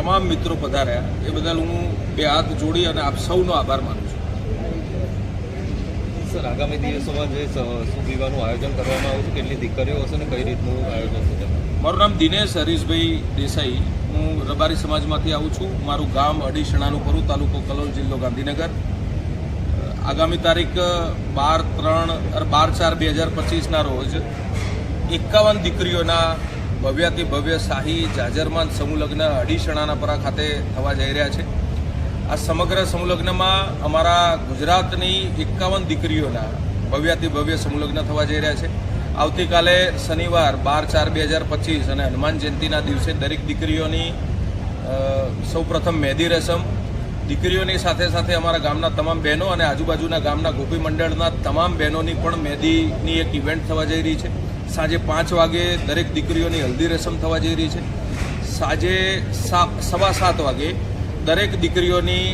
તમામ મિત્રો પધાર્યા એ બદલ હું બે હાથ જોડી અને આપ સૌનો આભાર માનું છું. સર, આગામી દિવસોમાં જે શું પીવાનું આયોજન કરવામાં આવ્યું છે, કેટલી દીકરીઓ હશે ને કઈ રીતનું આયોજન છે? મારું નામ દિનેશ હરીશભાઈ દેસાઈ. હું રબારી સમાજમાંથી આવું છું. મારું ગામ અડીસણાનું પરુ, તાલુકો કલોલ, જિલ્લો ગાંધીનગર. આગામી તારીખ 12/4/2025ના રોજ 51 દીકરીઓના ભવ્યાતિ ભવ્ય શાહી જાજરમાન સમૂહ લગ્ન અડીસણાના પરા ખાતે થવા જઈ રહ્યા છે. આ સમગ્ર સમૂહ લગ્નમાં અમારા ગુજરાતની 51 દીકરીઓના ભવ્યાતિ ભવ્ય સમૂહ લગ્ન થવા જઈ રહ્યા છે. આવતીકાલે શનિવાર 12/4/2025 અને હનુમાન જયંતિના દિવસે દરેક દીકરીઓની સૌપ્રથમ મહેંદી રસમ, દીકરીઓની સાથે સાથે અમારા ગામના તમામ બહેનો અને આજુબાજુના ગામના ગોપી મંડળના તમામ બહેનોની પણ મહેંદીની એક ઇવેન્ટ થવા જઈ રહી છે. સાંજે 5 વાગે દરેક દીકરીઓની હલ્દી રસમ થવા જઈ રહી છે. સાંજે 7:15 વાગે દરેક દીકરીઓની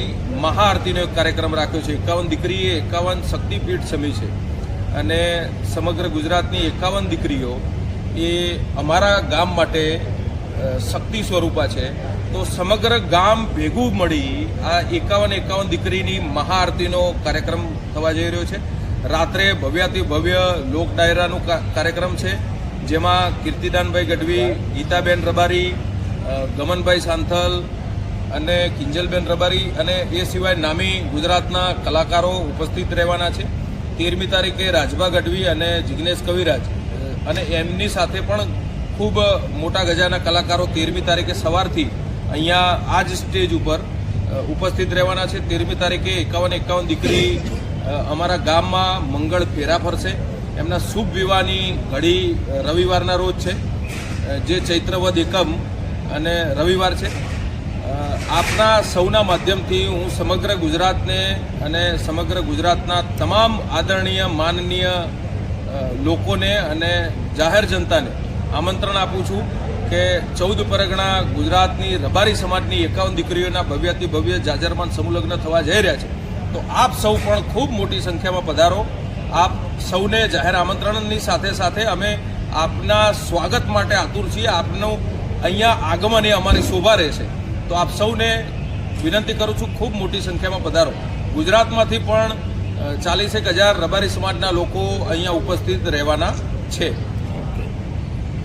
મહાઆરતીનો એક કાર્યક્રમ રાખ્યો છે. 51 દીકરીએ 51 શક્તિપીઠ સમી છે અને સમગ્ર ગુજરાતની 51 દીકરીઓ એ અમારા ગામ માટે શક્તિ સ્વરૂપા છે. તો સમગ્ર ગામ ભેગું મળી આ 51 દીકરીની મહાઆરતીનો કાર્યક્રમ થવા જઈ રહ્યો છે. રાત્રે ભવ્યાતિ ભવ્ય લોક ડાયરાનું કાર્યક્રમ છે, જેમાં કીર્તિદાનભાઈ ગઢવી, ગીતાબેન રબારી, ગમનભાઈ સાંથલ અને કિંજલબેન રબારી અને એ સિવાય નામી ગુજરાતના કલાકારો ઉપસ્થિત રહેવાના છે. 13મી તારીખે રાજભા ગઢવી અને જિગ્નેશ કવિરાજ અને એમની સાથે પણ ખૂબ મોટા ગજાના કલાકારો 13મી તારીખે સવારથી અહીંયા આ જ સ્ટેજ ઉપર ઉપસ્થિત રહેવાના છે. 13મી તારીખે 51 દીકરી અમારા ગામમાં મંગળ ફેરા ફરશે. એમના શુભ વિવાહની ઘડી રવિવારના રોજ છે, જે ચૈત્રવદ એકમ અને રવિવાર છે. આપના સૌના માધ્યમથી હું સમગ્ર ગુજરાતને અને સમગ્ર ગુજરાતના તમામ આદરણીય માનનીય લોકોને અને જાહેર જનતાને આમંત્રણ આપું છું કે 14 પરગણા ગુજરાતની રબારી સમાજની 51 દીકરીઓના ભવ્યાતિ ભવ્ય જાજરમાન સમૂહ લગ્ન થવા જઈ રહ્યા છે. તો આપ સૌ પણ ખૂબ મોટી સંખ્યામાં પધારો. આપ સૌને જાહેર આમંત્રણની સાથે સાથે અમે આપના સ્વાગત માટે આતુર છીએ. આપનું અહીંયા આગમન એ અમારી શોભા રહેશે. તો આપ સૌને વિનંતી કરું છું, ખૂબ મોટી સંખ્યામાં પધારો. ગુજરાતમાંથી પણ 40,000 રબારી સમાજના લોકો અહીંયા ઉપસ્થિત રહેવાના છે.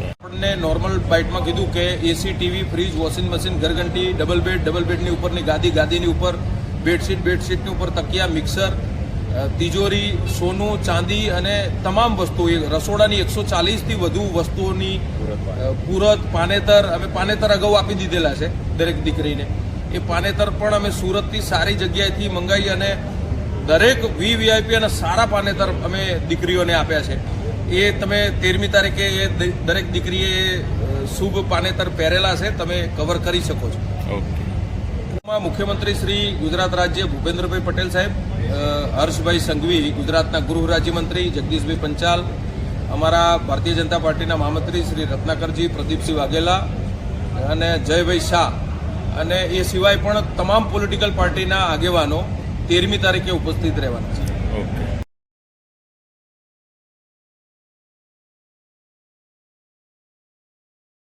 આપણને નોર્મલ બાઇટમાં કીધું કે AC, TV, fridge, washing machine, ઘરઘંટી, ડબલ બેડની ઉપરની ગાદીની ઉપર બેડશીટની ઉપર તકિયા, મિક્સર, તિજોરી, સોનું, ચાંદી અને તમામ વસ્તુઓ, રસોડાની 140થી વધુ વસ્તુઓની પૂરત, પાનેતર, અમે પાનેતર અગાઉ આપી દીધેલા છે દરેક દીકરીને. એ પાનેતર પણ અમે સુરતથી સારી જગ્યાએથી મંગાવી અને દરેક VVIP અને સારા પાનેતર અમે દીકરીઓને આપ્યા છે. એ તમે 13મી તારીખે એ દરેક દીકરીએ શુભ પાનેતર પહેરેલા છે, તમે કવર કરી શકો છો. મુખ્યમંત્રી શ્રી ગુજરાત રાજ્ય ભૂપેન્દ્રભાઈ પટેલ સાહેબ, હર્ષભાઈ સંઘવી ગુજરાતના ગૃહ રાજ્યમંત્રી, જગદીશભાઈ પંચાલ, અમારા ભારતીય જનતા પાર્ટીના મહામંત્રી શ્રી રત્નાકરજી, પ્રદીપસિંહ વાઘેલા અને જયભાઈ શાહ અને એ સિવાય પણ તમામ પોલિટિકલ પાર્ટીના આગેવાનો 13મી તારીખે ઉપસ્થિત રહેવાના છે.